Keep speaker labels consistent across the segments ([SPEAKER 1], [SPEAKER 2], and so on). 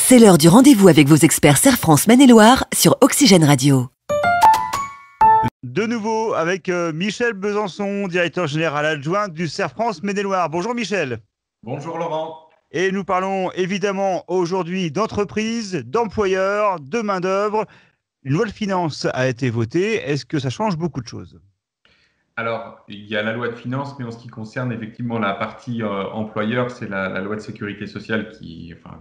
[SPEAKER 1] C'est l'heure du rendez-vous avec vos experts Serre France Maine-et-Loire sur Oxygène Radio.
[SPEAKER 2] De nouveau avec Michel Besançon, directeur général adjoint du Serre France Maine-et-Loire. Bonjour Michel.
[SPEAKER 3] Bonjour Laurent.
[SPEAKER 2] Et nous parlons évidemment aujourd'hui d'entreprise, d'employeurs, de main-d'œuvre. Une loi de finances a été votée. Est-ce que ça change beaucoup de choses ?
[SPEAKER 3] Alors, il y a la loi de finances, mais en ce qui concerne effectivement la partie employeur, c'est la loi de sécurité sociale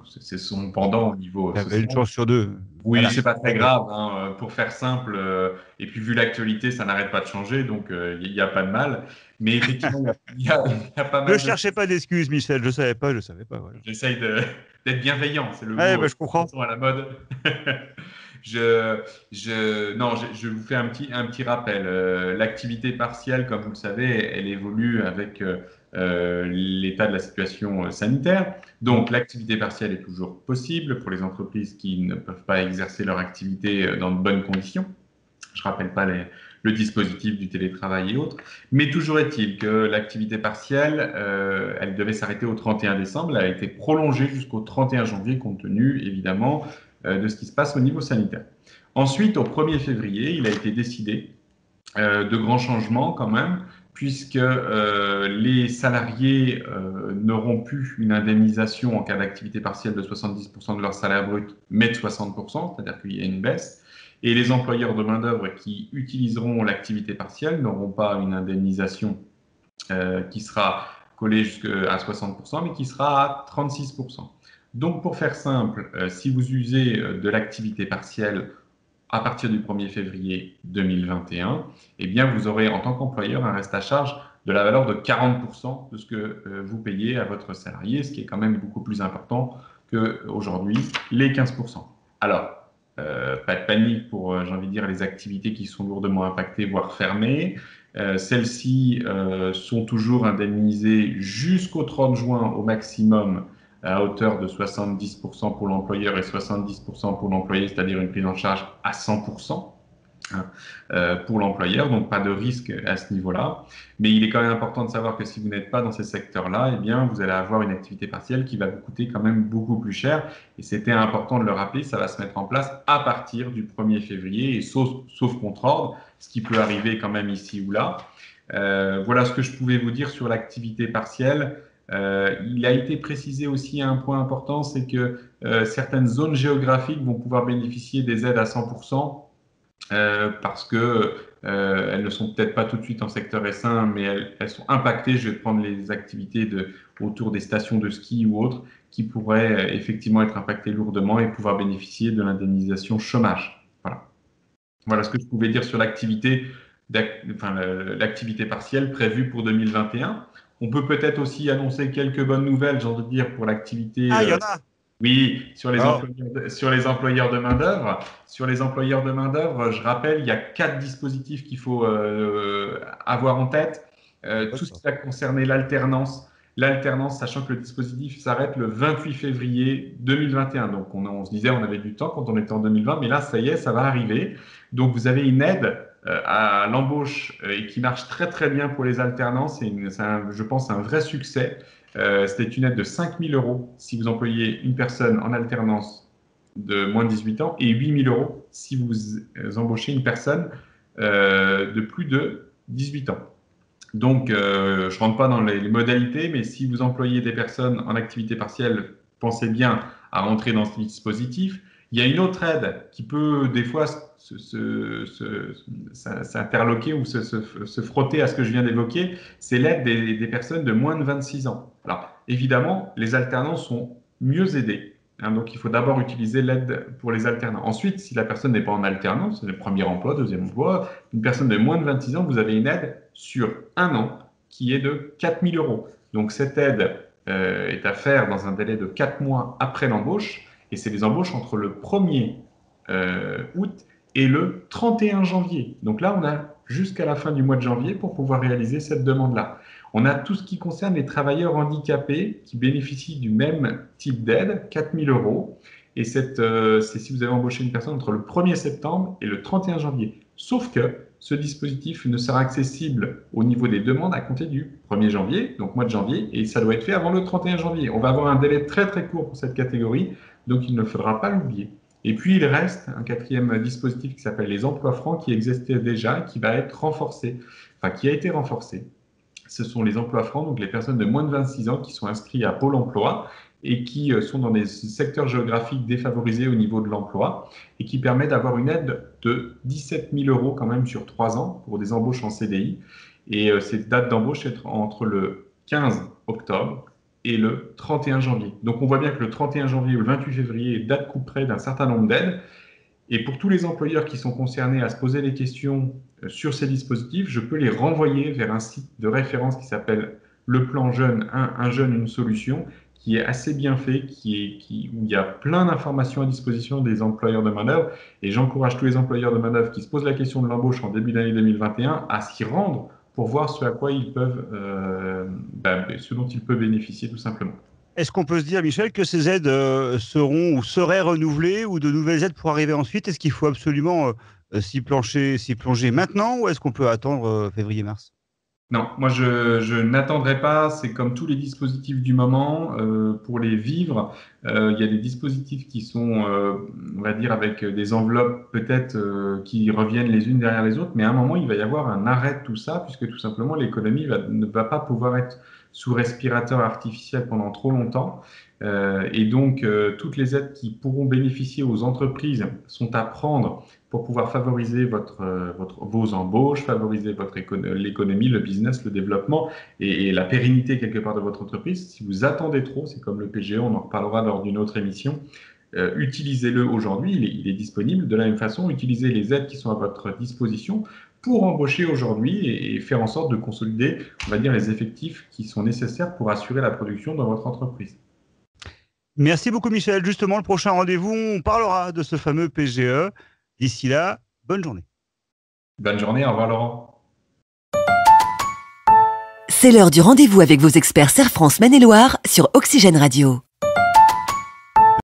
[SPEAKER 3] c'est son pendant au niveau social.
[SPEAKER 2] Une chance sur deux.
[SPEAKER 3] Oui, voilà. C'est pas très grave, hein, pour faire simple. Et puis, vu l'actualité, ça n'arrête pas de changer, donc il n'y a pas de mal. Mais effectivement, il y a pas mal.
[SPEAKER 2] Ne cherchez pas d'excuses, Michel. Je savais pas. Voilà.
[SPEAKER 3] J'essaye d'être bienveillant, c'est le mot.
[SPEAKER 2] Ouais, je comprends.
[SPEAKER 3] À la mode. Je vous fais un petit rappel. L'activité partielle, comme vous le savez, elle évolue avec l'état de la situation sanitaire. Donc, l'activité partielle est toujours possible pour les entreprises qui ne peuvent pas exercer leur activité dans de bonnes conditions. Je ne rappelle pas le dispositif du télétravail et autres. Mais toujours est-il que l'activité partielle, elle devait s'arrêter au 31 décembre. Elle a été prolongée jusqu'au 31 janvier, compte tenu, évidemment, de ce qui se passe au niveau sanitaire. Ensuite, au 1er février, il a été décidé de grands changements quand même, puisque les salariés n'auront plus une indemnisation en cas d'activité partielle de 70% de leur salaire brut, mais de 60%, c'est-à-dire qu'il y a une baisse. Et les employeurs de main-d'œuvre qui utiliseront l'activité partielle n'auront pas une indemnisation qui sera collée jusqu'à 60%, mais qui sera à 36%. Donc, pour faire simple, si vous usez de l'activité partielle à partir du 1er février 2021, eh bien, vous aurez en tant qu'employeur un reste à charge de la valeur de 40% de ce que vous payez à votre salarié, ce qui est quand même beaucoup plus important qu'aujourd'hui, les 15%. Alors, pas de panique pour, j'ai envie de dire, les activités qui sont lourdement impactées, voire fermées. Celles-ci sont toujours indemnisées jusqu'au 30 juin au maximum, à hauteur de 70% pour l'employeur et 70% pour l'employé, c'est-à-dire une prise en charge à 100% pour l'employeur, donc pas de risque à ce niveau-là. Mais il est quand même important de savoir que si vous n'êtes pas dans ces secteurs-là, eh bien, vous allez avoir une activité partielle qui va vous coûter quand même beaucoup plus cher. Et c'était important de le rappeler, ça va se mettre en place à partir du 1er février, et sauf contre-ordre, ce qui peut arriver quand même ici ou là. Voilà ce que je pouvais vous dire sur l'activité partielle. Il a été précisé aussi un point important, c'est que certaines zones géographiques vont pouvoir bénéficier des aides à 100%, parce que elles ne sont peut-être pas tout de suite en secteur S1, mais elles sont impactées. Je vais prendre les activités autour des stations de ski ou autres qui pourraient effectivement être impactées lourdement et pouvoir bénéficier de l'indemnisation chômage. Voilà ce que je pouvais dire sur l'activité partielle prévue pour 2021. On peut peut-être aussi annoncer quelques bonnes nouvelles, j'ai envie de dire, pour l'activité.
[SPEAKER 2] Ah, il y en a.
[SPEAKER 3] Oui, sur les employeurs de main-d'œuvre. Sur les employeurs de main-d'œuvre, je rappelle, il y a 4 dispositifs qu'il faut avoir en tête. Tout ce qui va concerner l'alternance. L'alternance, sachant que le dispositif s'arrête le 28 février 2021. Donc, on se disait on avait du temps quand on était en 2020, mais là, ça y est, ça va arriver. Donc, vous avez une aide à l'embauche et qui marche très, très bien pour les alternances. Je pense, un vrai succès. C'était une aide de 5 000 € si vous employez une personne en alternance de moins de 18 ans et 8 000 € si vous embauchez une personne de plus de 18 ans. Donc, je ne rentre pas dans les modalités, mais si vous employez des personnes en activité partielle, pensez bien à rentrer dans ce dispositif. Il y a une autre aide qui peut des fois s'interloquer ou se frotter à ce que je viens d'évoquer, c'est l'aide des personnes de moins de 26 ans. Alors, évidemment, les alternants sont mieux aidés. Donc, il faut d'abord utiliser l'aide pour les alternants. Ensuite, si la personne n'est pas en alternance, c'est le premier emploi, deuxième emploi, une personne de moins de 26 ans, vous avez une aide sur 1 an qui est de 4 000 €. Donc, cette aide est à faire dans un délai de 4 mois après l'embauche. Et c'est les embauches entre le 1er août et le 31 janvier. Donc là, on a jusqu'à la fin du mois de janvier pour pouvoir réaliser cette demande-là. On a tout ce qui concerne les travailleurs handicapés qui bénéficient du même type d'aide, 4 000 €. Et c'est si vous avez embauché une personne entre le 1er septembre et le 31 janvier. Sauf que ce dispositif ne sera accessible au niveau des demandes à compter du 1er janvier, donc mois de janvier, et ça doit être fait avant le 31 janvier. On va avoir un délai très très court pour cette catégorie, donc il ne faudra pas l'oublier. Et puis il reste un quatrième dispositif qui s'appelle les emplois francs qui existait déjà et qui va être renforcé, enfin qui a été renforcé. Ce sont les emplois francs, donc les personnes de moins de 26 ans qui sont inscrites à Pôle emploi et qui sont dans des secteurs géographiques défavorisés au niveau de l'emploi et qui permet d'avoir une aide de 17 000 € quand même sur 3 ans pour des embauches en CDI. Et cette date d'embauche est entre le 15 octobre et le 31 janvier. Donc on voit bien que le 31 janvier ou le 28 février est date couperet d'un certain nombre d'aides. Et pour tous les employeurs qui sont concernés à se poser des questions sur ces dispositifs, je peux les renvoyer vers un site de référence qui s'appelle Le Plan Jeune, un jeune, une solution, qui est assez bien fait, où il y a plein d'informations à disposition des employeurs de main-d'œuvre. Et j'encourage tous les employeurs de main-d'œuvre qui se posent la question de l'embauche en début d'année 2021 à s'y rendre pour voir ce à quoi ils peuvent, ce dont ils peuvent bénéficier tout simplement.
[SPEAKER 2] Est-ce qu'on peut se dire, Michel, que ces aides seront ou seraient renouvelées ou de nouvelles aides pour arriver ensuite? Est-ce qu'il faut absolument s'y plonger maintenant ou est-ce qu'on peut attendre février-mars?
[SPEAKER 3] Non, moi je n'attendrai pas, c'est comme tous les dispositifs du moment, pour les vivres, il y a des dispositifs qui sont, on va dire, avec des enveloppes peut-être qui reviennent les unes derrière les autres, mais à un moment il va y avoir un arrêt de tout ça, puisque tout simplement l'économie ne va pas pouvoir être sous respirateur artificiel pendant trop longtemps. Et donc, toutes les aides qui pourront bénéficier aux entreprises sont à prendre pour pouvoir favoriser vos embauches, favoriser l'économie, le business, le développement et la pérennité quelque part de votre entreprise. Si vous attendez trop, c'est comme le PGE, on en reparlera lors d'une autre émission, utilisez-le aujourd'hui, il est disponible. De la même façon, utilisez les aides qui sont à votre disposition pour embaucher aujourd'hui et faire en sorte de consolider, on va dire, les effectifs qui sont nécessaires pour assurer la production dans votre entreprise.
[SPEAKER 2] Merci beaucoup, Michel. Justement, le prochain rendez-vous, on parlera de ce fameux PGE. D'ici là, bonne journée.
[SPEAKER 3] Bonne journée, au revoir Laurent.
[SPEAKER 1] C'est l'heure du rendez-vous avec vos experts Serre France Maine-et-Loire sur Oxygène Radio.